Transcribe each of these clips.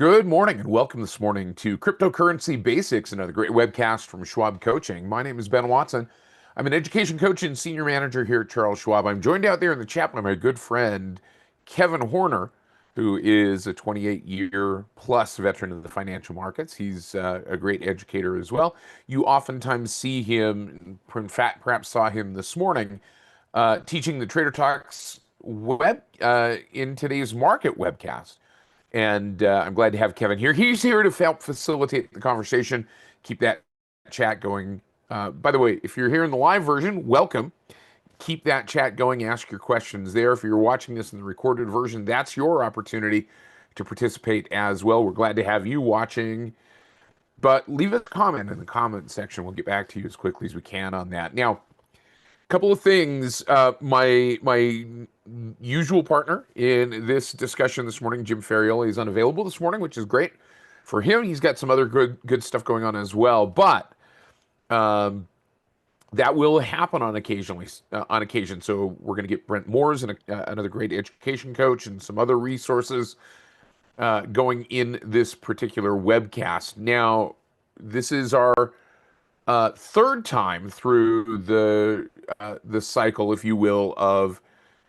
Good morning and welcome this morning to Cryptocurrency Basics, another great webcast from Schwab Coaching. My name is Ben Watson. I'm an education coach and senior manager here at Charles Schwab. I'm joined out there in the chat by my good friend Kevin Horner, who is a 28-year plus veteran of the financial markets. He's a great educator as well. You oftentimes see him, in fact, perhaps saw him this morning, teaching the Trader Talks web in today's market webcast. And I'm glad to have Kevin here. He's here to help facilitate the conversation, keep that chat going. By the way, if you're here in the live version, welcome. Keep that chat going. Ask your questions there. If you're watching this in the recorded version, that's your opportunity to participate as well. We're glad to have you watching. But leave a comment in the comment section. We'll get back to you as quickly as we can on that. Now, couple of things. My usual partner in this discussion this morning, Jim Ferriola, is unavailable this morning, which is great for him. He's got some other good stuff going on as well, but that will happen on occasion. So we're going to get Brent Moores and another great education coach and some other resources going in this particular webcast. Now, this is our third time through the cycle, if you will, of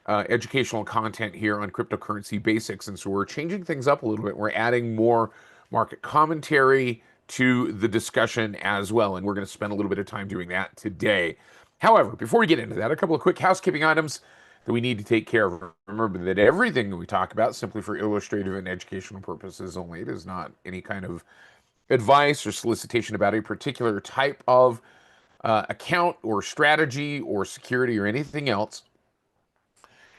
educational content here on Cryptocurrency Basics. And so we're changing things up a little bit. We're adding more market commentary to the discussion as well. And we're going to spend a little bit of time doing that today. However, before we get into that, a couple of quick housekeeping items that we need to take care of. Remember that everything that we talk about is simply for illustrative and educational purposes only. It is not any kind of advice or solicitation about a particular type of account or strategy or security or anything else.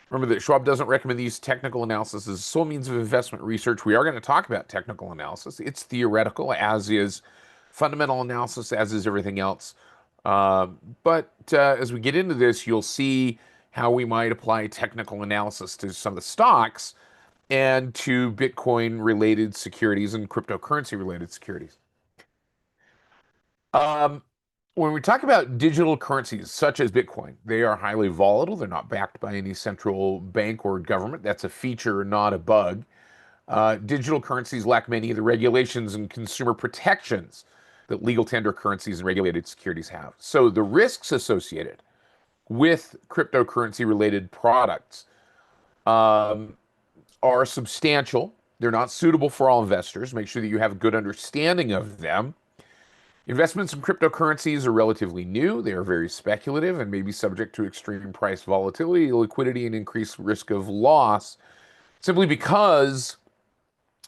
Remember that Schwab doesn't recommend these technical analysis as a sole means of investment research. We are going to talk about technical analysis. It's theoretical, as is fundamental analysis, as is everything else. But as we get into this, you'll see how we might apply technical analysis to some of the stocks and to Bitcoin-related securities and cryptocurrency-related securities. When we talk about digital currencies such as Bitcoin, they are highly volatile. They're not backed by any central bank or government. That's a feature, not a bug. Digital currencies lack many of the regulations and consumer protections that legal tender currencies and regulated securities have. So the risks associated with cryptocurrency-related products are substantial. They're not suitable for all investors. Make sure that you have a good understanding of them. Investments in cryptocurrencies are relatively new. They are very speculative and may be subject to extreme price volatility, liquidity, and increased risk of loss, simply because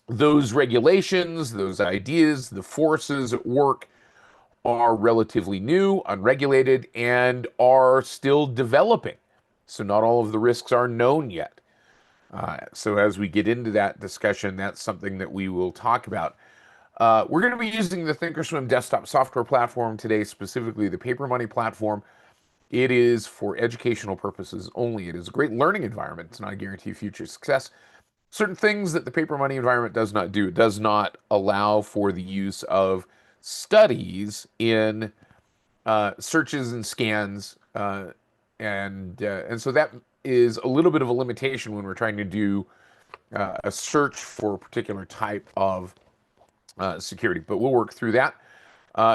those regulations, those ideas, the forces at work are relatively new, unregulated, and are still developing. So not all of the risks are known yet. So as we get into that discussion, that's something that we will talk about. We're going to be using the Thinkorswim desktop software platform today, specifically the Paper Money platform. It is for educational purposes only. It is a great learning environment. It's not a guarantee of future success. Certain things that the Paper Money environment does not do. It does not allow for the use of studies in searches and scans, and so that is a little bit of a limitation when we're trying to do a search for a particular type of security, but we'll work through that.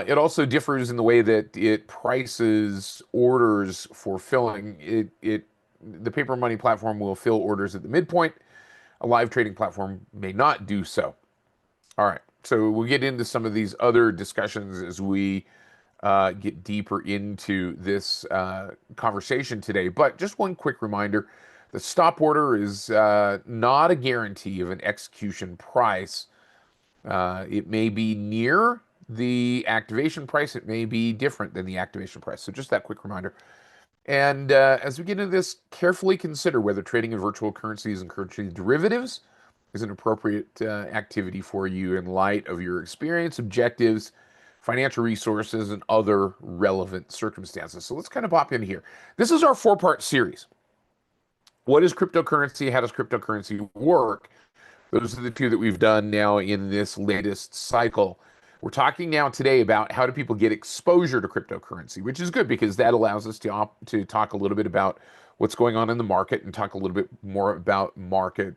It also differs in the way that it prices orders for filling. The Paper Money platform will fill orders at the midpoint. A live trading platform may not do so. All right, so we'll get into some of these other discussions as we get deeper into this conversation today. But just one quick reminder, the stop order is not a guarantee of an execution price. It may be near the activation price. It may be different than the activation price. So just that quick reminder. And as we get into this, carefully consider whether trading in virtual currencies and currency derivatives is an appropriate activity for you in light of your experience, objectives, financial resources, and other relevant circumstances. So let's kind of pop in here. This is our four-part series. What is cryptocurrency? How does cryptocurrency work? Those are the two that we've done now in this latest cycle. We're talking now today about how do people get exposure to cryptocurrency, which is good because that allows us to talk a little bit about what's going on in the market and talk a little bit more about market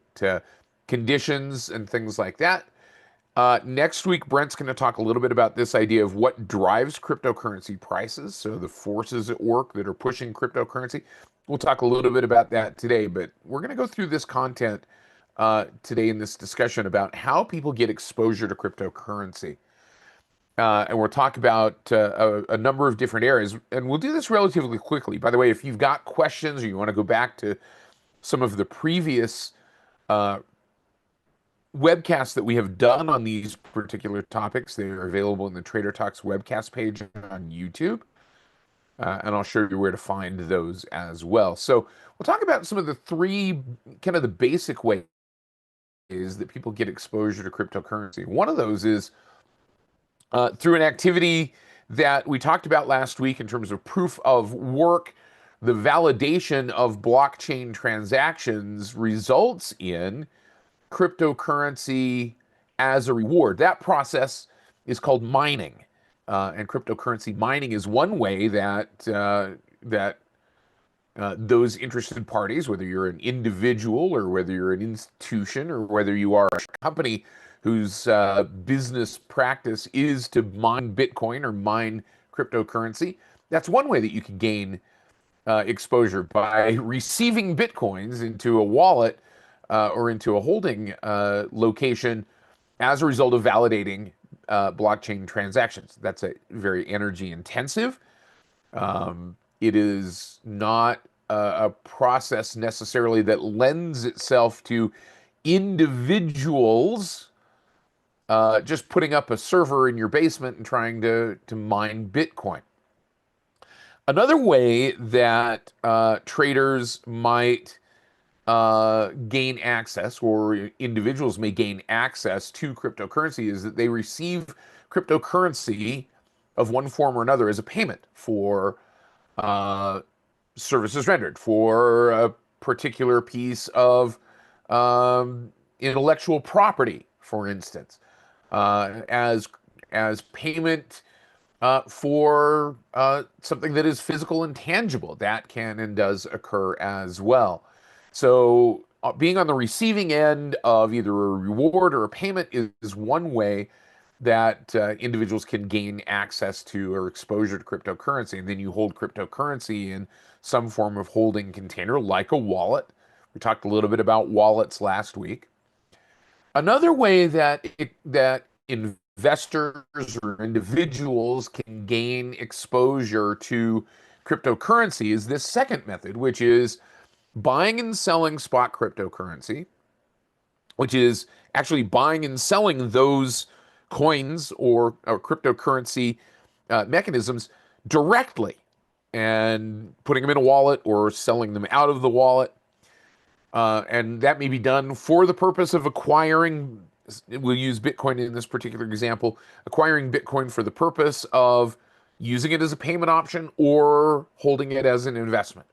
conditions and things like that. Next week, Brent's going to talk a little bit about this idea of what drives cryptocurrency prices. So the forces at work that are pushing cryptocurrency. We'll talk a little bit about that today, but we're going to go through this content today in this discussion about how people get exposure to cryptocurrency. And we'll talk about a number of different areas, and we'll do this relatively quickly. By the way, if you've got questions or you want to go back to some of the previous uh, webcasts that we have done on these particular topics, they are available in the Trader Talks webcast page on YouTube. And I'll show you where to find those as well. So we'll talk about some of the three kind of the basic ways that people get exposure to cryptocurrency. One of those is through an activity that we talked about last week in terms of proof of work. The validation of blockchain transactions results in cryptocurrency as a reward. That process is called mining, and cryptocurrency mining is one way that those interested parties, whether you're an individual or whether you're an institution or whether you are a company whose business practice is to mine Bitcoin or mine cryptocurrency, that's one way that you can gain exposure by receiving Bitcoins into a wallet or into a holding location as a result of validating blockchain transactions. That's a very energy intensive. It is not a process necessarily that lends itself to individuals just putting up a server in your basement and trying to mine Bitcoin. Another way that traders might gain access, or individuals may gain access to cryptocurrency, is that they receive cryptocurrency of one form or another as a payment for services rendered, for a particular piece of intellectual property, for instance, as payment for something that is physical and tangible. That can and does occur as well. So being on the receiving end of either a reward or a payment is one way that individuals can gain access to or exposure to cryptocurrency. And then you hold cryptocurrency in some form of holding container, like a wallet. We talked a little bit about wallets last week. Another way that investors or individuals can gain exposure to cryptocurrency is this second method, which is buying and selling spot cryptocurrency, which is actually buying and selling those coins or cryptocurrency mechanisms directly and putting them in a wallet or selling them out of the wallet. And that may be done for the purpose of acquiring, we'll use Bitcoin in this particular example, acquiring Bitcoin for the purpose of using it as a payment option or holding it as an investment.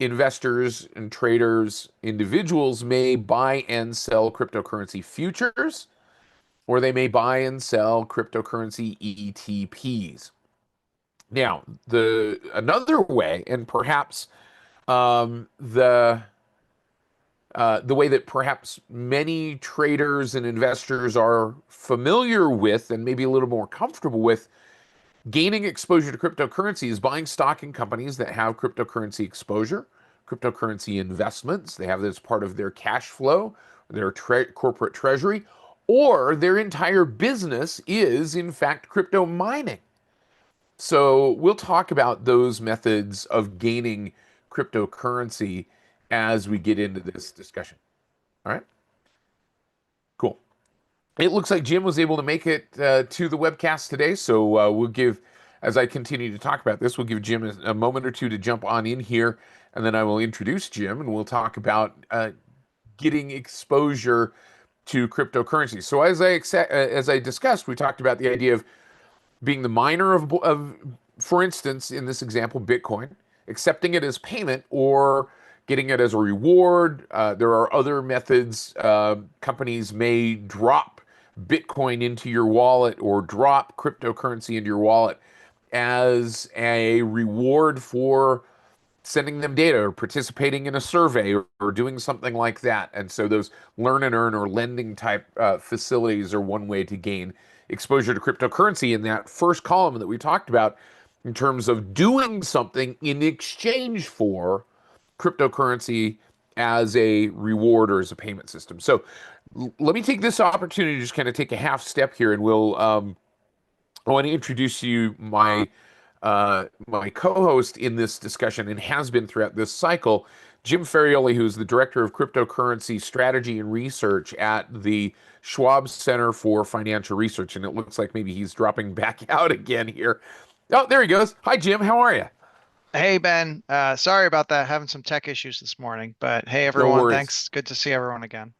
Investors and traders, individuals may buy and sell cryptocurrency futures, or they may buy and sell cryptocurrency ETPs. Now, another way, and perhaps the way that perhaps many traders and investors are familiar with and maybe a little more comfortable with gaining exposure to cryptocurrency is buying stock in companies that have cryptocurrency exposure, cryptocurrency investments. They have this part of their cash flow, their corporate treasury, or their entire business is, in fact, crypto mining. So we'll talk about those methods of gaining cryptocurrency as we get into this discussion. All right, cool. It looks like Jim was able to make it to the webcast today, so we'll give, as I continue to talk about this, we'll give Jim a moment or two to jump on in here, and then I will introduce Jim, and we'll talk about getting exposure to cryptocurrency. So as I discussed, we talked about the idea of being the miner of, for instance, in this example, Bitcoin, accepting it as payment or getting it as a reward. There are other methods. Companies may drop Bitcoin into your wallet or drop cryptocurrency into your wallet as a reward for sending them data or participating in a survey or doing something like that. And so those learn and earn or lending type facilities are one way to gain exposure to cryptocurrency in that first column that we talked about in terms of doing something in exchange for cryptocurrency as a reward or as a payment system. So let me take this opportunity to just kind of take a half step here, and I want to introduce you my co-host in this discussion and has been throughout this cycle, Jim Ferrioli, who's the director of cryptocurrency strategy and research at the Schwab Center for Financial Research. And it looks like maybe he's dropping back out again here. Oh, there he goes. Hi, Jim. How are you? Hey Ben, sorry about that. Having some tech issues this morning, but hey No everyone, worries. thanks. Good to see everyone again.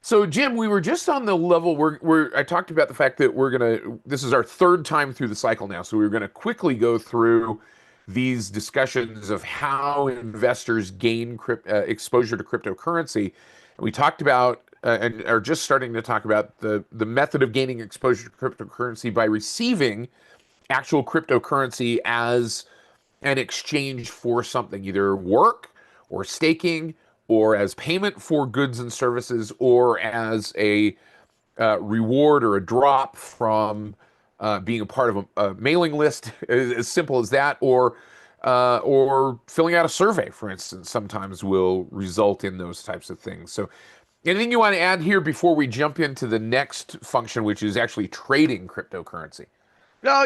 So, Jim, we were just on the level where I talked about the fact that this is our third time through the cycle now. So, we were going to quickly go through these discussions of how investors gain exposure to cryptocurrency. And we talked about and are just starting to talk about the method of gaining exposure to cryptocurrency by receiving actual cryptocurrency as an exchange for something, either work or staking or as payment for goods and services or as a reward or a drop from being a part of a mailing list, as simple as that, or filling out a survey, for instance, sometimes will result in those types of things. So, anything you want to add here before we jump into the next function, which is actually trading cryptocurrency? No,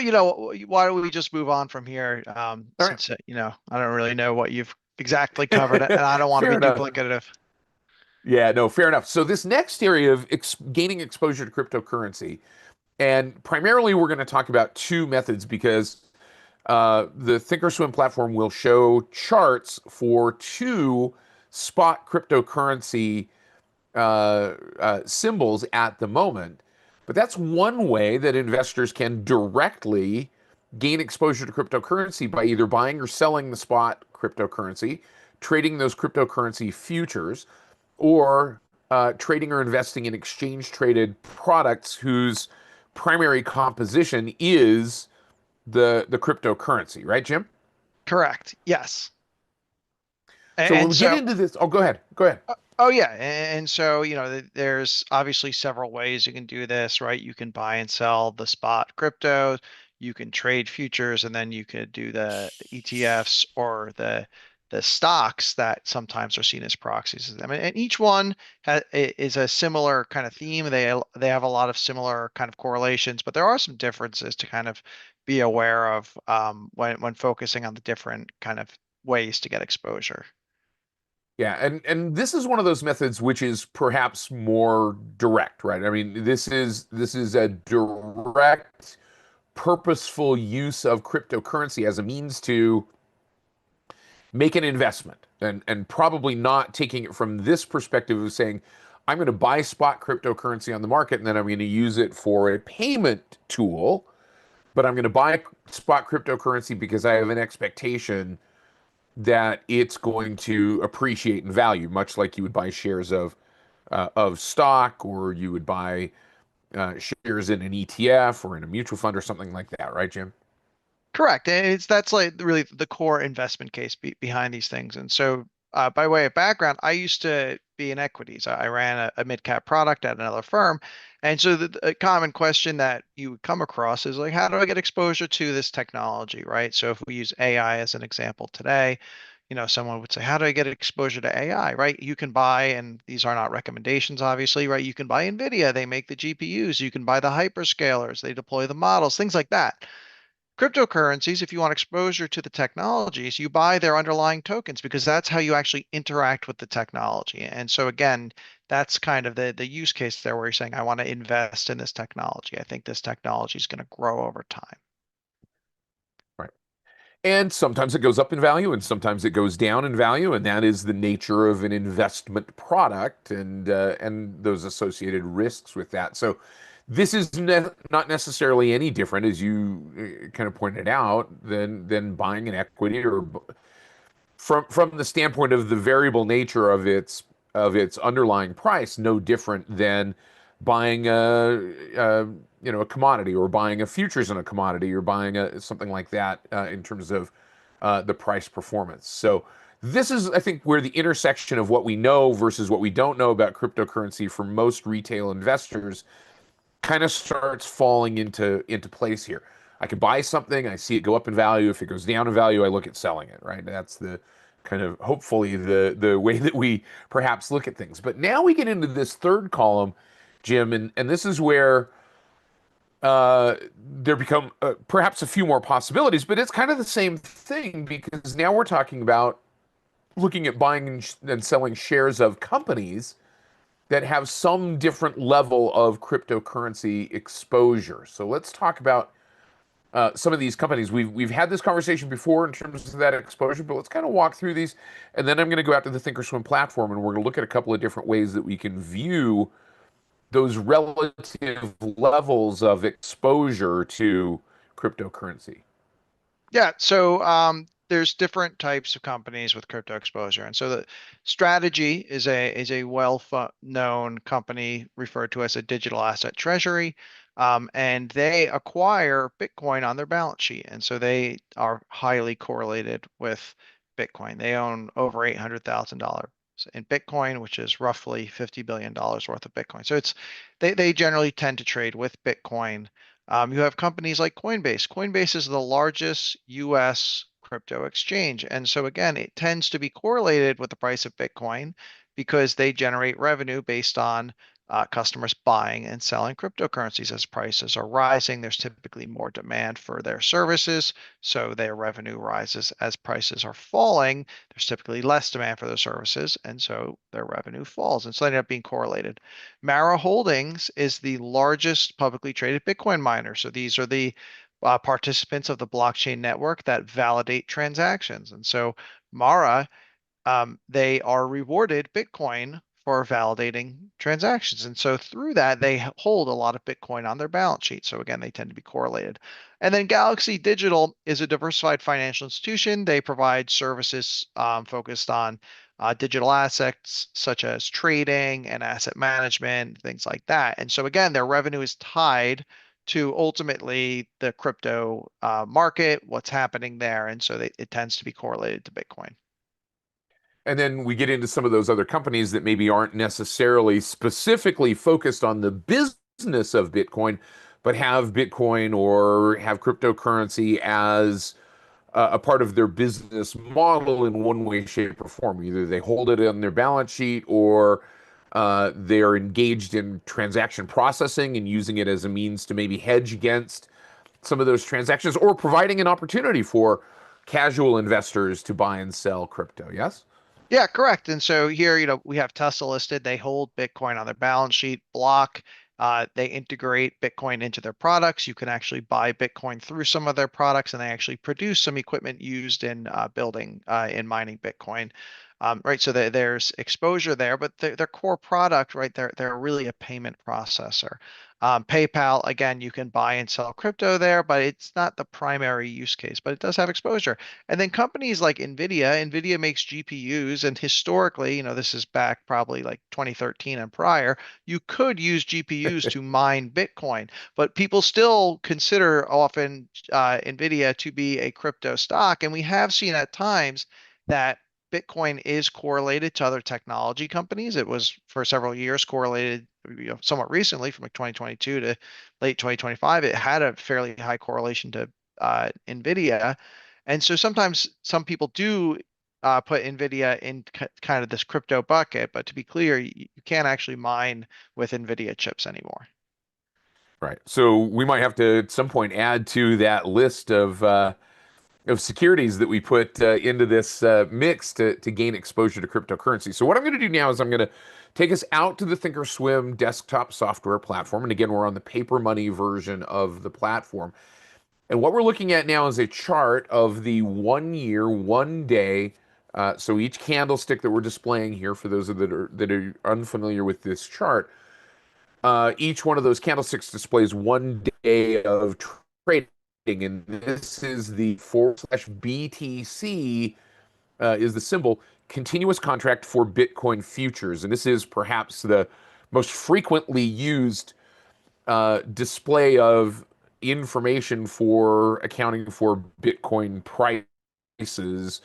why don't we just move on from here? All right. Since I don't really know what you've exactly covered, and I don't want to Fair be enough. duplicative. Yeah, no, fair enough. So this next area of gaining exposure to cryptocurrency, and primarily we're going to talk about two methods because the Thinkorswim platform will show charts for two spot cryptocurrency symbols at the moment. But that's one way that investors can directly gain exposure to cryptocurrency by either buying or selling the spot cryptocurrency, trading those cryptocurrency futures, or trading or investing in exchange traded products whose primary composition is the cryptocurrency, right, Jim? Correct. Yes. So when And we get so, into this, oh, go ahead, go ahead. oh yeah, and so there's obviously several ways you can do this, right? You can buy and sell the spot crypto, you can trade futures, and then you could do the ETFs or the stocks that sometimes are seen as proxies. I mean, and each one is a similar kind of theme. They have a lot of similar kind of correlations, but there are some differences to kind of be aware of when focusing on the different kind of ways to get exposure. Yeah, and this is one of those methods which is perhaps more direct, right? I mean, this is a direct, purposeful use of cryptocurrency as a means to make an investment, and probably not taking it from this perspective of saying, I'm going to buy spot cryptocurrency on the market and then I'm going to use it for a payment tool, but I'm going to buy spot cryptocurrency because I have an expectation that it's going to appreciate in value, much like you would buy shares of stock, or you would buy shares in an ETF or in a mutual fund or something like that, right, Jim? Correct. And that's like really the core investment case behind these things. And so, by way of background, I used to be in equities. I ran a mid-cap product at another firm. And so, the common question that you would come across is like, how do I get exposure to this technology, right? So, if we use AI as an example today, someone would say, how do I get exposure to AI, right? You can buy, and these are not recommendations, obviously, right? You can buy NVIDIA, they make the GPUs. You can buy the hyperscalers, they deploy the models, things like that. Cryptocurrencies, if you want exposure to the technologies, you buy their underlying tokens because that's how you actually interact with the technology. And so again, that's kind of the use case there where you're saying, I want to invest in this technology. I think this technology is going to grow over time. Right. And sometimes it goes up in value and sometimes it goes down in value, and that is the nature of an investment product and those associated risks with that. So this is not necessarily any different, as you kind of pointed out, than buying an equity or from the standpoint of the variable nature of its underlying price, no different than buying a commodity or buying a futures in a commodity or buying something like that in terms of the price performance. So this is, I think, where the intersection of what we know versus what we don't know about cryptocurrency for most retail investors kind of starts falling into place here. I could buy something, I see it go up in value. If it goes down in value, I look at selling it, right? That's the kind of hopefully the way that we perhaps look at things. But now we get into this third column, Jim, and this is where there become perhaps a few more possibilities, but it's kind of the same thing because now we're talking about looking at buying and selling shares of companies that have some different level of cryptocurrency exposure. So let's talk about some of these companies. We've had this conversation before in terms of that exposure, but let's kind of walk through these, and then I'm going to go out to the Thinkorswim platform, and we're going to look at a couple of different ways that we can view those relative levels of exposure to cryptocurrency. Yeah, so there's different types of companies with crypto exposure, and so the Strategy is a known company referred to as a digital asset treasury, and they acquire Bitcoin on their balance sheet, and so they are highly correlated with Bitcoin. They own over $800,000 in Bitcoin, which is roughly $50 billion worth of Bitcoin. So they generally tend to trade with Bitcoin. You have companies like Coinbase. Coinbase is the largest US crypto exchange. And so, again, it tends to be correlated with the price of Bitcoin because they generate revenue based on customers buying and selling cryptocurrencies. As prices are rising, there's typically more demand for their services. So their revenue rises. As prices are falling, there's typically less demand for those services. And so their revenue falls. And so they end up being correlated. Mara Holdings is the largest publicly traded Bitcoin miner. So these are the participants of the blockchain network that validate transactions. And so Mara, they are rewarded Bitcoin for validating transactions. And so through that, they hold a lot of Bitcoin on their balance sheet. So again, they tend to be correlated. And then Galaxy Digital is a diversified financial institution. They provide services focused on digital assets such as trading and asset management, things like that. And so again, their revenue is tied to ultimately the crypto market, what's happening there. And so it tends to be correlated to Bitcoin. And then we get into some of those other companies that maybe aren't necessarily specifically focused on the business of Bitcoin, but have Bitcoin or have cryptocurrency as a part of their business model in one way, shape, or form. Either they hold it on their balance sheet or they are engaged in transaction processing and using it as a means to maybe hedge against some of those transactions or providing an opportunity for casual investors to buy and sell crypto. Yes? Yeah, correct. And so here, we have Tesla listed. They hold Bitcoin on their balance sheet. Block, they integrate Bitcoin into their products. You can actually buy Bitcoin through some of their products, and they actually produce some equipment used in in mining Bitcoin. Right, so there's exposure there, but their core product, right, they're really a payment processor. PayPal, again, you can buy and sell crypto there, but it's not the primary use case, but it does have exposure. And then companies like NVIDIA makes GPUs, and historically, this is back probably like 2013 and prior, you could use GPUs to mine Bitcoin, but people still consider often NVIDIA to be a crypto stock. And we have seen at times that Bitcoin is correlated to other technology companies. It was for several years correlated, somewhat recently from like 2022 to late 2025. It had a fairly high correlation to NVIDIA. And so sometimes some people do put NVIDIA in kind of this crypto bucket, but to be clear, you can't actually mine with NVIDIA chips anymore. Right. So we might have to at some point add to that list of securities that we put into this mix to gain exposure to cryptocurrency. So what I'm going to do now is I'm going to take us out to the Thinkorswim desktop software platform. And again, we're on the paper money version of the platform. And what we're looking at now is a chart of the 1 year, 1 day. So each candlestick that we're displaying here, for those that are unfamiliar with this chart, each one of those candlesticks displays 1 day of trading, and this is the /BTC is the symbol, continuous contract for Bitcoin futures, and this is perhaps the most frequently used display of information for accounting for Bitcoin price prices.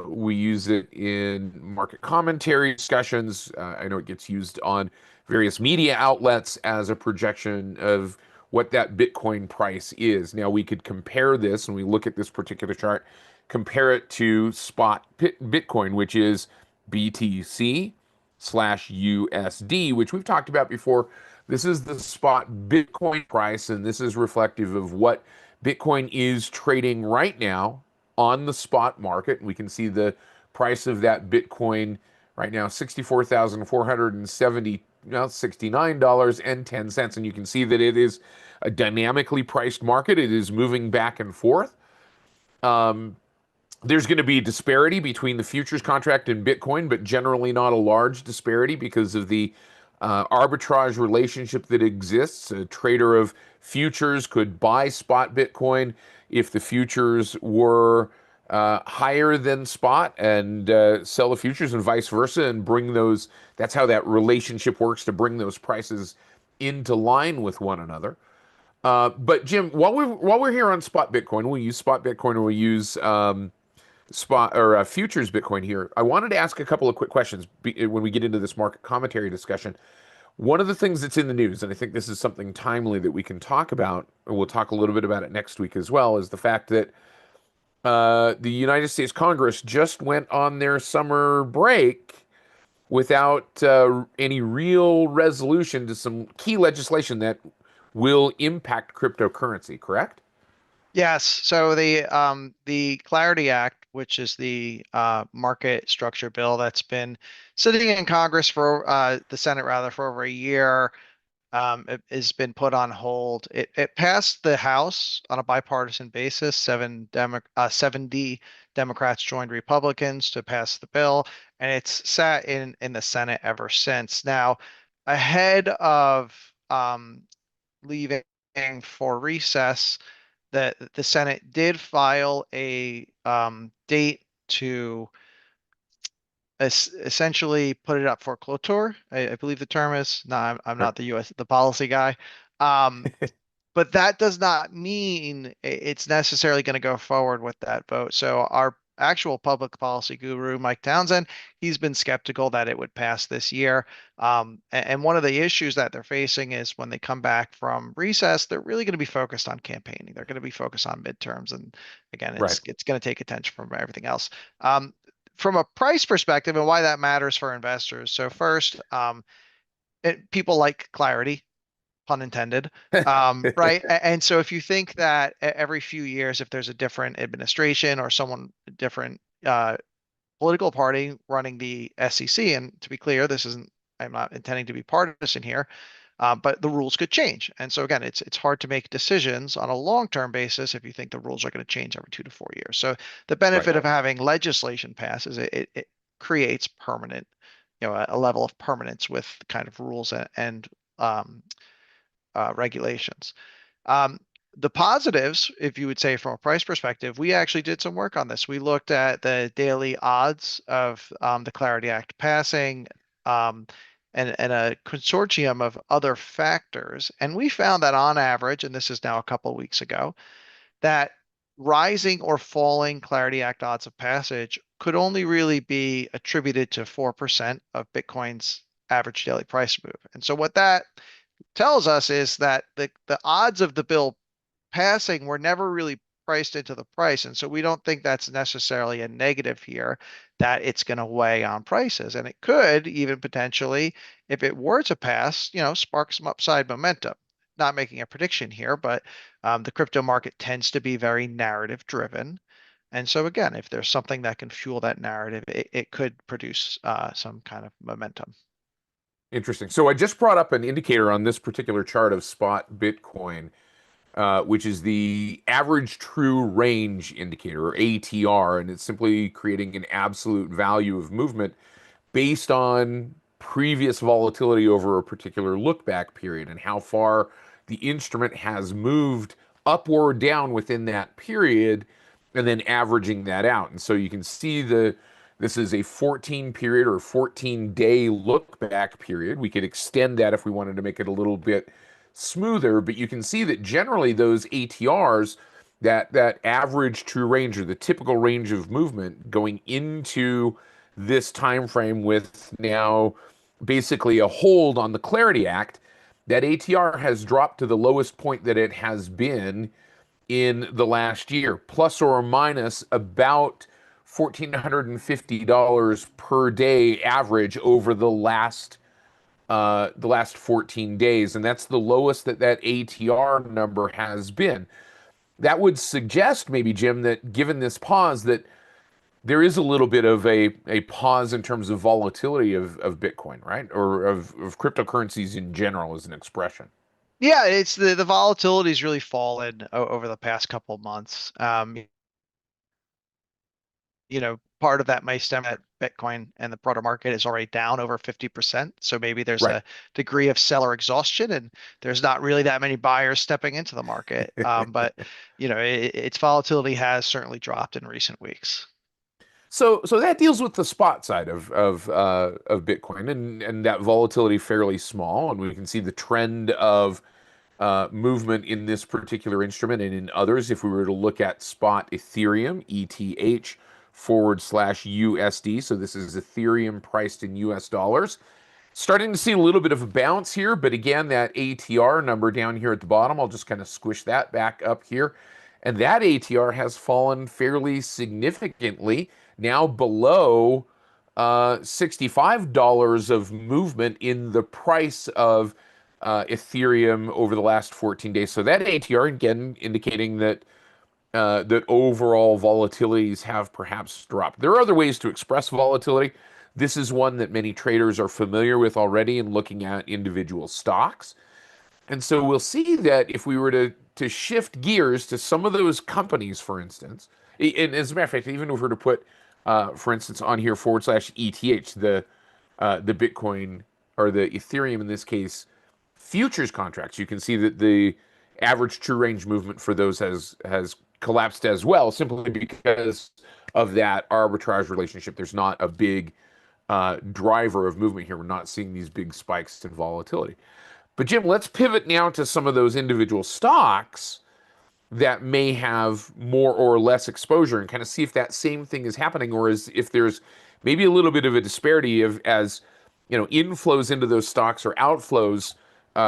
We use it in market commentary discussions. I know it gets used on various media outlets as a projection of what that Bitcoin price is. Now, we could compare this, and we look at this particular chart, compare it to spot Bitcoin, which is BTC slash USD, which we've talked about before. This is the spot Bitcoin price, and this is reflective of what Bitcoin is trading right now on the spot market. We can see the price of that Bitcoin right now, 64,470, well, $69.10. And you can see that it is a dynamically priced market. It is moving back and forth. There's going to be disparity between the futures contract and Bitcoin, but generally not a large disparity because of the arbitrage relationship that exists. A trader of futures could buy spot Bitcoin if the futures were higher than spot and sell the futures and vice versa and bring those. That's how that relationship works, to bring those prices into line with one another. But Jim, while we're here on spot Bitcoin, we use spot Bitcoin or we use spot or futures Bitcoin here. I wanted to ask a couple of quick questions when we get into this market commentary discussion. One of the things that's in the news, and I think this is something timely that we can talk about, and we'll talk a little bit about it next week as well, is the fact that the United States Congress just went on their summer break without any real resolution to some key legislation that will impact cryptocurrency, correct? Yes, so the Clarity Act, which is the market structure bill that's been sitting in Congress for the Senate rather for over a year, it has been put on hold. It passed the House on a bipartisan basis. 70 Democrats joined Republicans to pass the bill, and it's sat in the Senate ever since. Now, ahead of leaving for recess, the Senate did file a date to essentially put it up for cloture. I believe the term is. No, I'm Right. not the policy guy. Um, but that does not mean it's necessarily going to go forward with that vote. So our actual public policy guru, Mike Townsend, he's been skeptical that it would pass this year. And one of the issues that they're facing is when they come back from recess, they're really going to be focused on campaigning. They're going to be focused on midterms, and again, Right. it's going to take attention from everything else. From a price perspective and why that matters for investors. So first, people like clarity, pun intended, right? And so if you think that every few years, if there's a different administration or someone different political party running the SEC, and to be clear, I'm not intending to be partisan here, but the rules could change. And so again, it's hard to make decisions on a long-term basis if you think the rules are going to change every 2 to 4 years. So the Right. benefit of having legislation pass is it creates permanent, a level of permanence with kind of rules and um, regulations. Um, the positives, if you would say from a price perspective, we actually did some work on this. We looked at the daily odds of the Clarity Act passing and a consortium of other factors. And we found that on average, and this is now a couple of weeks ago, that rising or falling Clarity Act odds of passage could only really be attributed to 4% of Bitcoin's average daily price move. And so what that tells us is that the odds of the bill passing were never really priced into the price. And so we don't think that's necessarily a negative here, that it's going to weigh on prices. And it could even potentially, if it were to pass, spark some upside momentum. Not making a prediction here, but the crypto market tends to be very narrative driven. And so again, if there's something that can fuel that narrative, it could produce some kind of momentum. Interesting. So I just brought up an indicator on this particular chart of spot Bitcoin, which is the average true range indicator, or ATR, and it's simply creating an absolute value of movement based on previous volatility over a particular look back period and how far the instrument has moved up or down within that period, and then averaging that out. And so you can see this is a 14 period or 14-day look back period. We could extend that if we wanted to make it a little bit smoother, but you can see that generally those ATRs that average true range or the typical range of movement going into this time frame with now basically a hold on the Clarity Act, that ATR has dropped to the lowest point that it has been in the last year, plus or minus about $1,450 per day average over the last 14 days, and that's the lowest that that ATR number has been. That would suggest maybe, Jim, that given this pause, that there is a little bit of a pause in terms of volatility of Bitcoin, right? Or of cryptocurrencies in general as an expression. Yeah, it's the volatility's really fallen over the past couple of months. Part of that may stem that Bitcoin and the broader market is already down over 50%. So maybe there's Right. a degree of seller exhaustion and there's not really that many buyers stepping into the market. But its volatility has certainly dropped in recent weeks. So that deals with the spot side of Bitcoin, and that volatility fairly small, and we can see the trend of movement in this particular instrument and in others. If we were to look at spot Ethereum, ETH/USD, so this is Ethereum priced in US dollars. Starting to see a little bit of a bounce here, but again, that ATR number down here at the bottom, I'll just kind of squish that back up here. And that ATR has fallen fairly significantly, now below $65 of movement in the price of Ethereum over the last 14 days. So that ATR, again, indicating that that overall volatilities have perhaps dropped. There are other ways to express volatility. This is one that many traders are familiar with already in looking at individual stocks. And so we'll see that if we were to shift gears to some of those companies, for instance, and as a matter of fact, even if we were to put, for instance, on here /ETH, the Bitcoin or the Ethereum in this case, futures contracts, you can see that the average true range movement for those has collapsed as well, simply because of that arbitrage relationship. There's not a big driver of movement here. We're not seeing these big spikes in volatility. But Jim, let's pivot now to some of those individual stocks that may have more or less exposure and kind of see if that same thing is happening, or if there's maybe a little bit of a disparity of as inflows into those stocks or outflows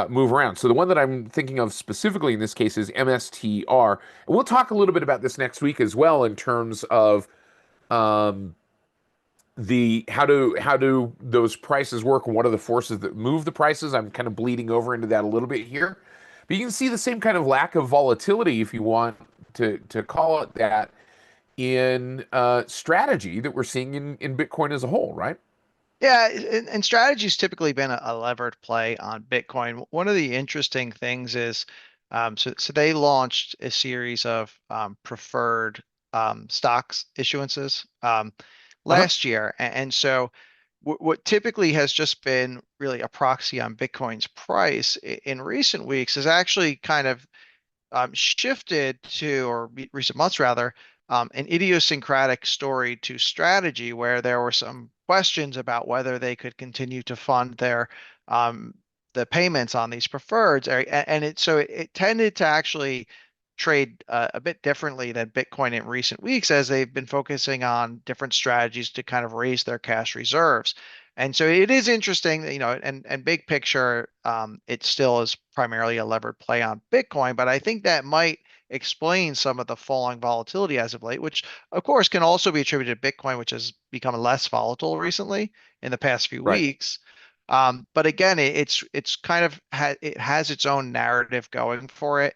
move around. So the one that I'm thinking of specifically in this case is MSTR. And we'll talk a little bit about this next week as well in terms of um, the how do those prices work and what are the forces that move the prices. I'm kind of bleeding over into that a little bit here, but you can see the same kind of lack of volatility, if you want to call it that, in strategy that we're seeing in Bitcoin as a whole, right? Yeah, and strategy's typically been a levered play on Bitcoin. One of the interesting things is, so they launched a series of preferred stocks issuances Uh-huh. last year, and so what typically has just been really a proxy on Bitcoin's price in recent weeks has actually kind of shifted to, or recent months rather, an idiosyncratic story to strategy where there were some questions about whether they could continue to fund their um, the payments on these preferreds, and it tended to actually trade a bit differently than Bitcoin in recent weeks as they've been focusing on different strategies to kind of raise their cash reserves. And so it is interesting, and big picture, it still is primarily a levered play on Bitcoin, but I think that might explain some of the falling volatility as of late, which of course can also be attributed to Bitcoin, which has become less volatile recently in the past few Right. weeks. But again, it's kind of it has its own narrative going for it.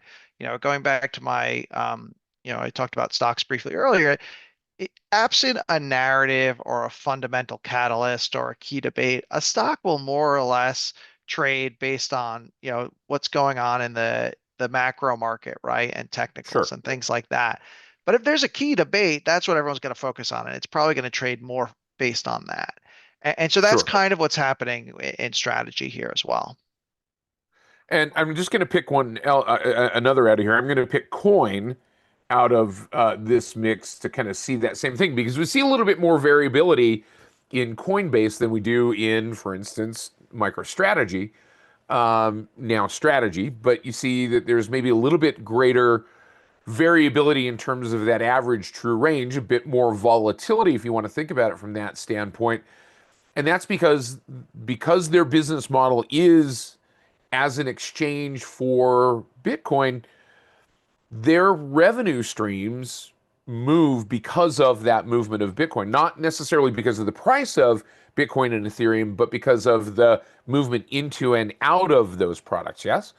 Going back to my I talked about stocks briefly earlier. Absent a narrative or a fundamental catalyst or a key debate, a stock will more or less trade based on, what's going on in the macro market, right? And technicals Sure. and things like that. But if there's a key debate, that's what everyone's going to focus on, and it's probably going to trade more based on that. And so that's Sure. kind of what's happening in strategy here as well. And I'm just going to pick another out of here. I'm going to pick coin out of this mix to kind of see that same thing, because we see a little bit more variability in Coinbase than we do in, for instance, MicroStrategy, now Strategy. But you see that there's maybe a little bit greater variability in terms of that average true range, a bit more volatility if you want to think about it from that standpoint. And that's because their business model is as an exchange for Bitcoin, their revenue streams move because of that movement of Bitcoin, not necessarily because of the price of Bitcoin and Ethereum, but because of the movement into and out of those products. Yes?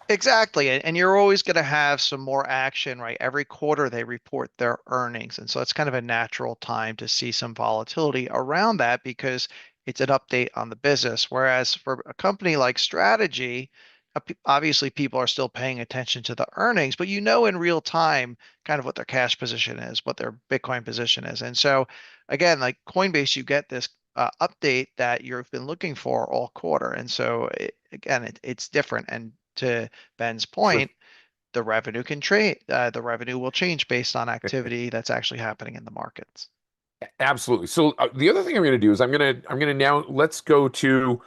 Exactly. And you're always going to have some more action, right? Every quarter they report their earnings. And so it's kind of a natural time to see some volatility around that because it's an update on the business. Whereas for a company like Strategy, obviously people are still paying attention to the earnings, but you know in real time kind of what their cash position is, what their Bitcoin position is. And so again, like Coinbase, you get this update that you've been looking for all quarter. And so again, it's different. And to Ben's Sure. point, the revenue will change based on activity that's actually happening in the markets. Absolutely. So the other thing I'm going to do is I'm going to now let's go to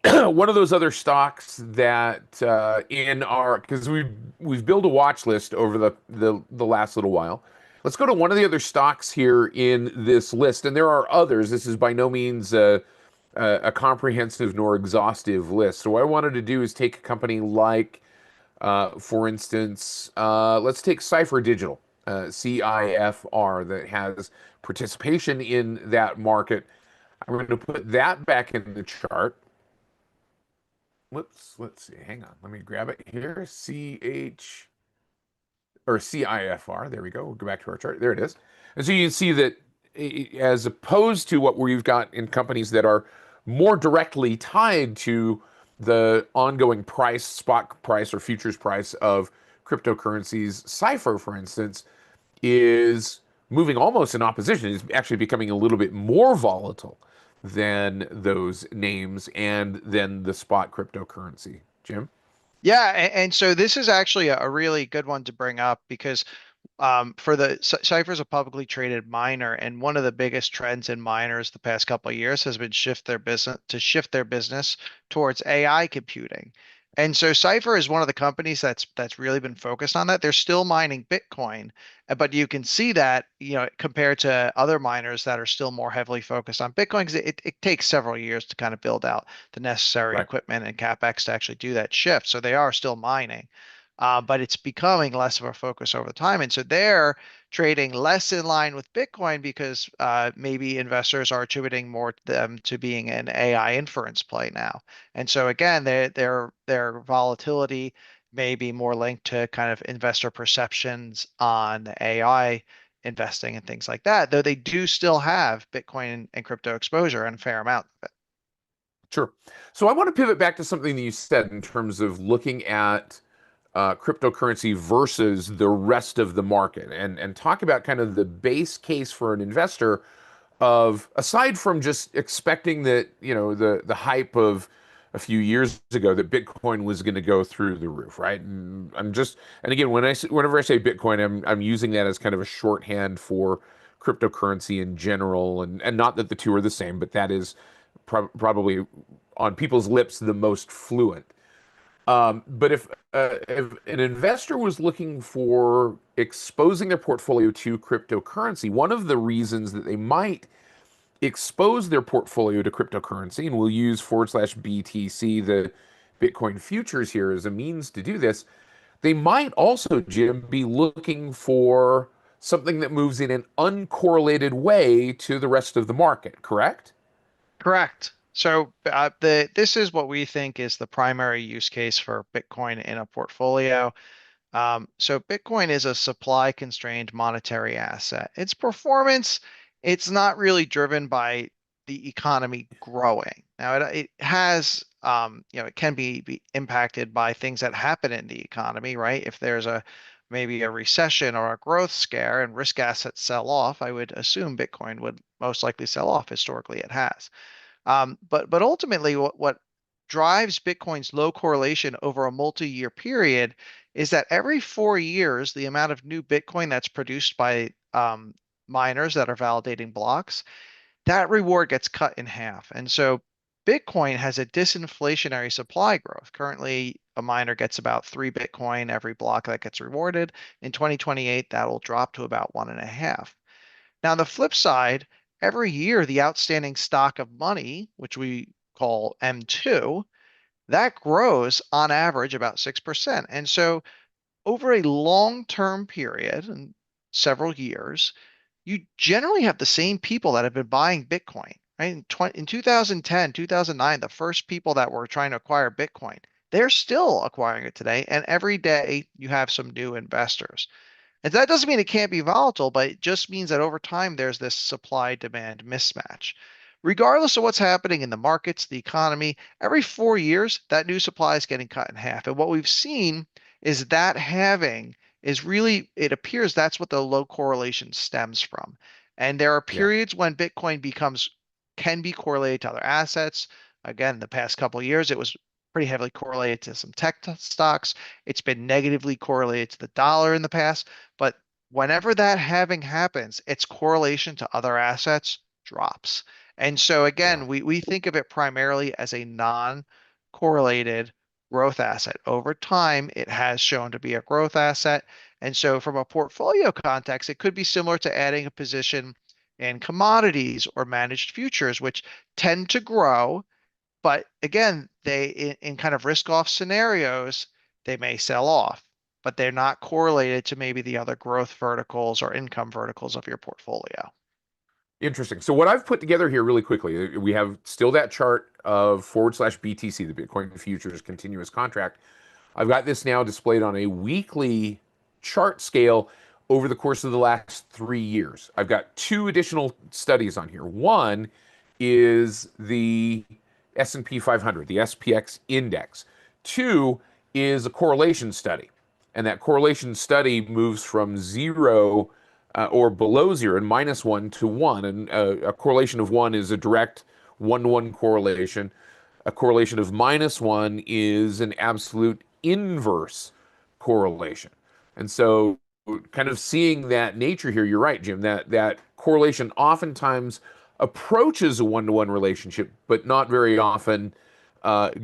one of those other stocks that in our because we've built a watch list over the last little while. Let's go to one of the other stocks here in this list, and there are others. This is by no means a comprehensive nor exhaustive list. So what I wanted to do is take a company like, for instance, let's take Cipher Digital, CIFR, that has participation in that market. I'm going to put that back in the chart. Whoops, let's see. Hang on. Let me grab it here. CIFR. There we go. We'll go back to our chart. There it is. And so you can see that as opposed to what we've got in companies that are more directly tied to the ongoing price, spot price, or futures price of cryptocurrencies, Cipher, for instance, is moving almost in opposition. It's actually becoming a little bit more volatile than those names and then the spot cryptocurrency. Jim? Yeah, and so this is actually a really good one to bring up because for the Cypher's a publicly traded miner, and one of the biggest trends in miners the past couple of years has been shift their business towards AI computing. And so Cypher is one of the companies that's really been focused on that. They're still mining Bitcoin, but you can see that, compared to other miners that are still more heavily focused on Bitcoin, because it takes several years to kind of build out the necessary Right. equipment and CapEx to actually do that shift. So they are still mining but it's becoming less of a focus over time. And so they're trading less in line with Bitcoin because maybe investors are attributing more to them to being an AI inference play now. And so again, their volatility may be more linked to kind of investor perceptions on AI investing and things like that, though they do still have Bitcoin and crypto exposure and a fair amount of it. Sure. So I want to pivot back to something that you said in terms of looking at cryptocurrency versus the rest of the market and talk about kind of the base case for an investor of aside from just expecting that, the hype of a few years ago that Bitcoin was going to go through the roof, right? And and again, whenever I say Bitcoin, I'm using that as kind of a shorthand for cryptocurrency in general, and not that the two are the same, but that is probably on people's lips the most fluent. But if an investor was looking for exposing their portfolio to cryptocurrency, one of the reasons that they might expose their portfolio to cryptocurrency, and we'll use /BTC, the Bitcoin futures here, as a means to do this, they might also, Jim, be looking for something that moves in an uncorrelated way to the rest of the market, correct? Correct. So this is what we think is the primary use case for Bitcoin in a portfolio. So Bitcoin is a supply constrained monetary asset. Its performance, it's not really driven by the economy growing. Now it has, it can be impacted by things that happen in the economy, right? If there's maybe a recession or a growth scare and risk assets sell off, I would assume Bitcoin would most likely sell off. Historically, it has. But ultimately, what drives Bitcoin's low correlation over a multi-year period is that every 4 years, the amount of new Bitcoin that's produced by miners that are validating blocks, that reward gets cut in half. And so Bitcoin has a disinflationary supply growth. Currently, a miner gets about 3 Bitcoin every block that gets rewarded. In 2028, that will drop to about 1.5. Now, on the flip side, every year the outstanding stock of money, which we call M2, that grows on average about 6%. And so over a long-term period and several years, you generally have the same people that have been buying Bitcoin, right? In 2010, 2009, the first people that were trying to acquire Bitcoin, they're still acquiring it today. And every day you have some new investors. And that doesn't mean it can't be volatile, but it just means that over time there's this supply demand mismatch. Regardless of what's happening in the markets, the economy, every 4 years, that new supply is getting cut in half. And what we've seen is that halving is really, it appears that's what the low correlation stems from. And there are Yeah. periods when Bitcoin can be correlated to other assets. Again, the past couple of years, it was pretty heavily correlated to some tech stocks. It's been negatively correlated to the dollar in the past. But whenever that halving happens, its correlation to other assets drops. And so Yeah. again, we think of it primarily as a non-correlated growth asset. Over time, it has shown to be a growth asset. And so from a portfolio context, it could be similar to adding a position in commodities or managed futures, which tend to grow. But again, in kind of risk off scenarios, they may sell off, but they're not correlated to maybe the other growth verticals or income verticals of your portfolio. Interesting. So what I've put together here really quickly, we have still that chart of / BTC, the Bitcoin futures continuous contract. I've got this now displayed on a weekly chart scale over the course of the last 3 years. I've got two additional studies on here. One is the S&P 500, the SPX index. Two is a correlation study. And that correlation study moves from zero or below zero and -1 to 1. And a correlation of 1 is a direct 1-to-1 correlation. A correlation of -1 is an absolute inverse correlation. And so kind of seeing that nature here, you're right, Jim, that correlation oftentimes approaches a 1-to-1 relationship, but not very often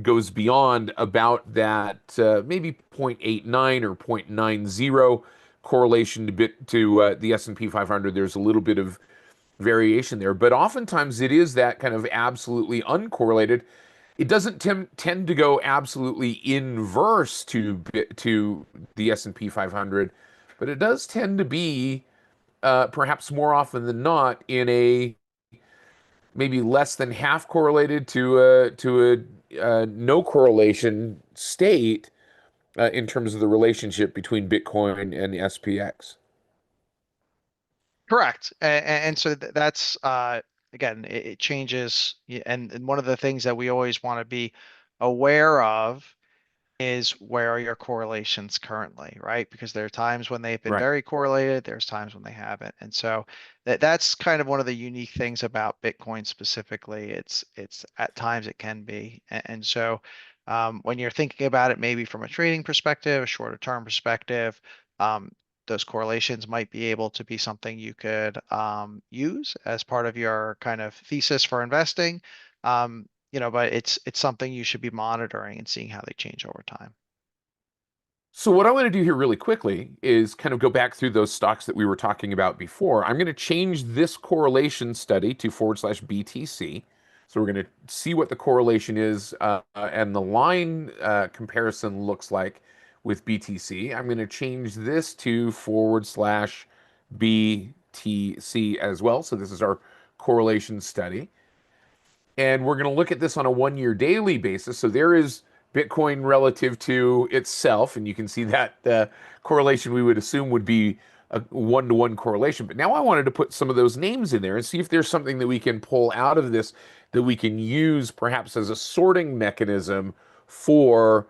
goes beyond about that maybe 0.89 or 0.90 correlation to the S&P 500. There's a little bit of variation there, but oftentimes it is that kind of absolutely uncorrelated. It doesn't tend to go absolutely inverse to the S&P 500, but it does tend to be perhaps more often than not in a maybe less than half correlated to a no correlation state in terms of the relationship between Bitcoin and the SPX. Correct. And so that's again, it changes. And one of the things that we always want to be aware of is where are your correlations currently, right? Because there are times when they've been Right. very correlated, there's times when they haven't. And so that's kind of one of the unique things about Bitcoin specifically. It's at times it can be. And so when you're thinking about it, maybe from a trading perspective, a shorter term perspective, um, those correlations might be able to be something you could use as part of your kind of thesis for investing. But it's something you should be monitoring and seeing how they change over time. So what I want to do here really quickly is kind of go back through those stocks that we were talking about before. I'm going to change this correlation study to / BTC. So we're going to see what the correlation is and the line comparison looks like with BTC. I'm going to change this to / BTC as well. So this is our correlation study. And we're going to look at this on a 1 year daily basis. So there is Bitcoin relative to itself. And you can see that correlation we would assume would be a 1-to-1 correlation. But now I wanted to put some of those names in there and see if there's something that we can pull out of this that we can use perhaps as a sorting mechanism for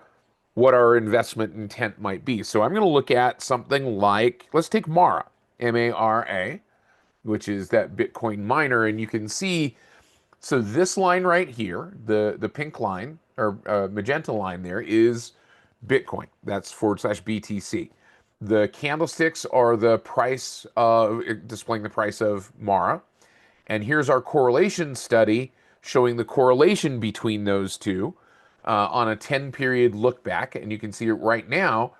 what our investment intent might be. So I'm going to look at something like, let's take Mara, MARA, which is that Bitcoin miner. And you can see so this line right here, the pink line or magenta line there is Bitcoin. That's / BTC. The candlesticks are the price of displaying the price of Mara. And here's our correlation study showing the correlation between those two. on a 10 period look back, and you can see it right now.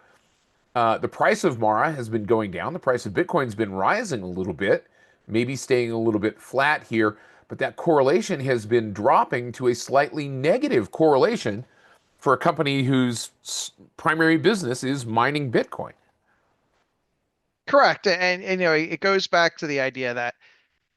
The price of Mara has been going down. The price of Bitcoin's been rising a little bit, maybe staying a little bit flat here, but that correlation has been dropping to a slightly negative correlation for a company whose primary business is mining Bitcoin. Correct. And it goes back to the idea that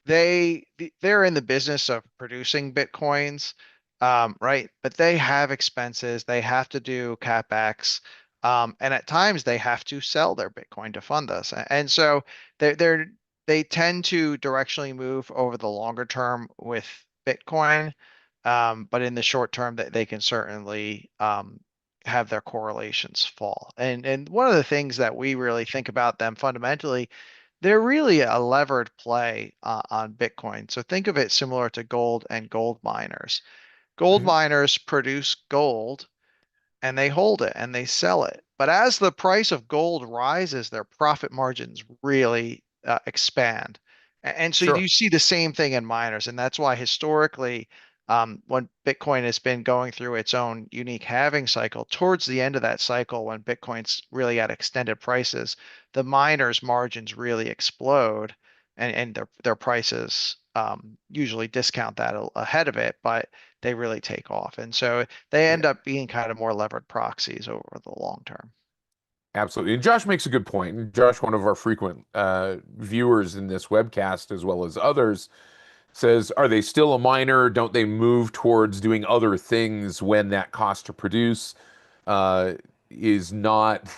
they're in the business of producing Bitcoins, right? But they have expenses, they have to do CapEx, and at times they have to sell their Bitcoin to fund this. And so they tend to directionally move over the longer term with Bitcoin, but in the short term, that they can certainly have their correlations fall. And one of the things that we really think about them fundamentally, they're really a levered play on Bitcoin. So think of it similar to gold and gold miners. Gold Mhm. miners produce gold and they hold it and they sell it. But as the price of gold rises, their profit margins really expand. And so Sure. you see the same thing in miners. And that's why historically, when Bitcoin has been going through its own unique halving cycle, towards the end of that cycle, when Bitcoin's really at extended prices, the miners' margins really explode and their prices usually discount that ahead of it, but they really take off. And so they Yeah, end up being kind of more levered proxies over the long term. absolutely. And Josh makes a good point. And Josh, one of our frequent viewers in this webcast, as well as others, says, are they still a miner? Don't they move towards doing other things when that cost to produce uh, is not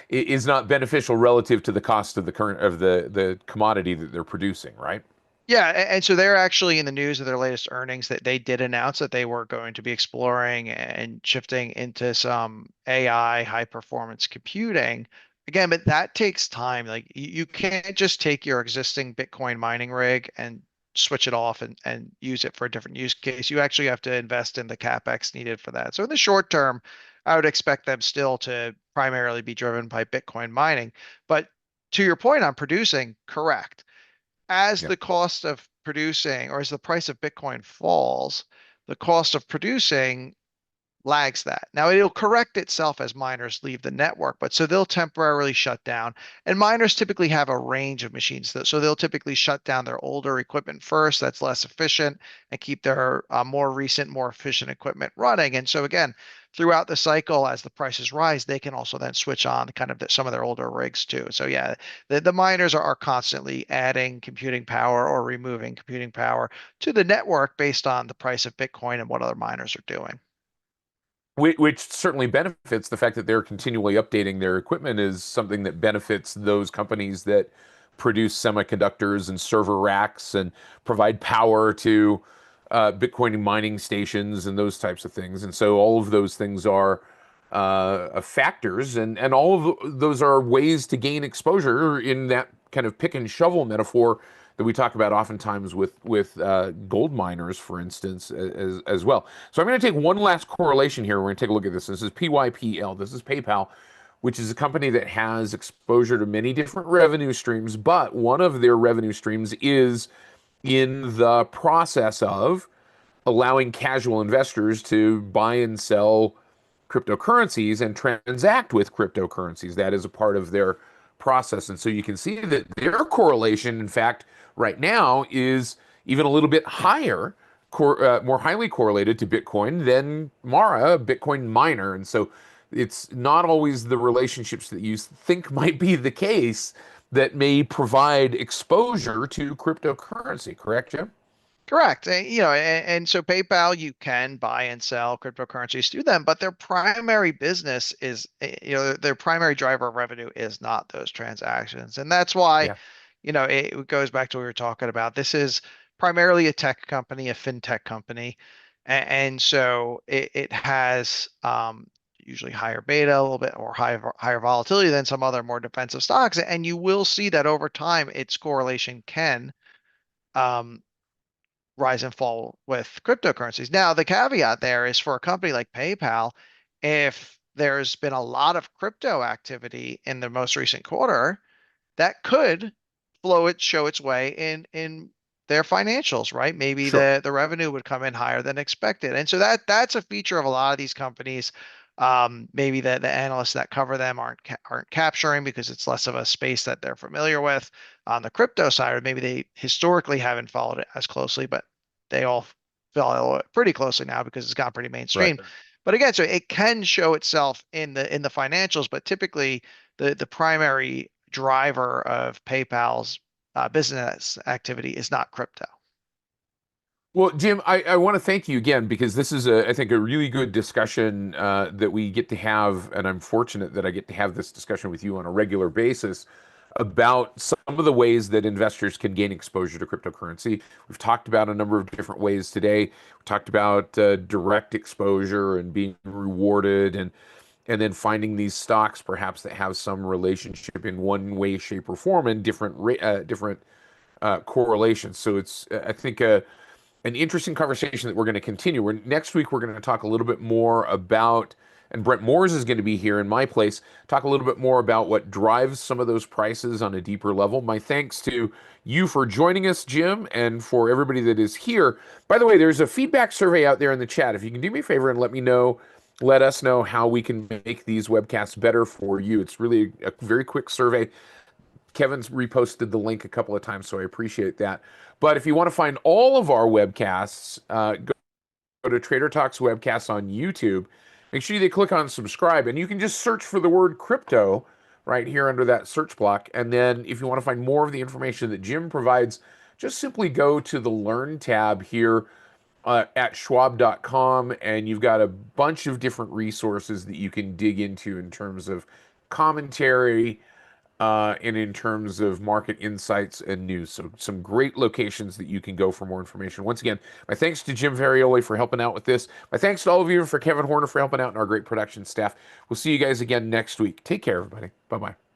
is not beneficial relative to the cost of the current of the commodity that they're producing, right? Yeah, and so they're actually in the news of their latest earnings that they did announce that they were going to be exploring and shifting into some AI high performance computing. Again, but that takes time. Like you can't just take your existing Bitcoin mining rig and switch it off and use it for a different use case. You actually have to invest in the CapEx needed for that. So in the short term, I would expect them still to primarily be driven by Bitcoin mining. But to your point on producing, correct, as Yeah. the cost of producing or as the price of Bitcoin falls, the cost of producing lags that. Now it'll correct itself as miners leave the network, but so they'll temporarily shut down. And miners typically have a range of machines, so they'll typically shut down their older equipment first, that's less efficient, and keep their more recent, more efficient equipment running. And so again, throughout the cycle, as the prices rise, they can also then switch on kind of some of their older rigs too. So yeah, the miners are constantly adding computing power or removing computing power to the network based on the price of Bitcoin and what other miners are doing. Which certainly benefits the fact that they're continually updating their equipment is something that benefits those companies that produce semiconductors and server racks and provide power to Bitcoin mining stations and those types of things. And so all of those things are factors, and all of those are ways to gain exposure in that kind of pick and shovel metaphor that we talk about oftentimes with gold miners, for instance, as well. So I'm going to take one last correlation here. We're going to take a look at this. This is PYPL. This is PayPal, which is a company that has exposure to many different revenue streams, but one of their revenue streams is in the process of allowing casual investors to buy and sell cryptocurrencies and transact with cryptocurrencies. That is a part of their process. And so you can see that their correlation, in fact, right now is even a little bit higher, more highly correlated to Bitcoin than Mara, a Bitcoin miner. And so it's not always the relationships that you think might be the case that may provide exposure to cryptocurrency. Correct, Jim? Correct. And so PayPal, you can buy and sell cryptocurrencies through them, but their primary business is, their primary driver of revenue is not those transactions. And that's why, Yeah. it goes back to what we were talking about. This is primarily a tech company, a fintech company. And so it has usually higher beta, a little bit or higher volatility than some other more defensive stocks. And you will see that over time, its correlation can um, rise and fall with cryptocurrencies. Now, the caveat there is for a company like PayPal, if there's been a lot of crypto activity in the most recent quarter, that could show its way in their financials, right? Maybe Sure. the revenue would come in higher than expected. And so that's a feature of a lot of these companies. Maybe the analysts that cover them aren't capturing because it's less of a space that they're familiar with. On the crypto side, or maybe they historically haven't followed it as closely, but they all follow it pretty closely now because it's gone pretty Right. mainstream. But again, so it can show itself in the financials, but typically the primary driver of PayPal's business activity is not crypto. Well, Jim, I want to thank you again because this is, I think, a really good discussion that we get to have, and I'm fortunate that I get to have this discussion with you on a regular basis about some of the ways that investors can gain exposure to cryptocurrency. We've talked about a number of different ways today. We talked about direct exposure and being rewarded, and then finding these stocks perhaps that have some relationship in one way, shape, or form, and different correlations. So it's, I think, an interesting conversation that we're going to continue. Next week, we're going to talk a little bit more about, and Brent Moores is going to be here in my place, talk a little bit more about what drives some of those prices on a deeper level. My thanks to you for joining us, Jim, and for everybody that is here. By the way, there's a feedback survey out there in the chat. If you can do me a favor and let us know how we can make these webcasts better for you. It's really a very quick survey. Kevin's reposted the link a couple of times, so I appreciate that. But if you want to find all of our webcasts, go to Trader Talks webcasts on YouTube. Make sure you click on subscribe, and you can just search for the word crypto right here under that search block. And then if you want to find more of the information that Jim provides, just simply go to the Learn tab here at schwab.com, and you've got a bunch of different resources that you can dig into in terms of commentary, and in terms of market insights and news. So some great locations that you can go for more information. Once again, my thanks to Jim Varioli for helping out with this. My thanks to all of you, and for Kevin Horner for helping out, and our great production staff. We'll see you guys again next week. Take care, everybody. Bye-bye.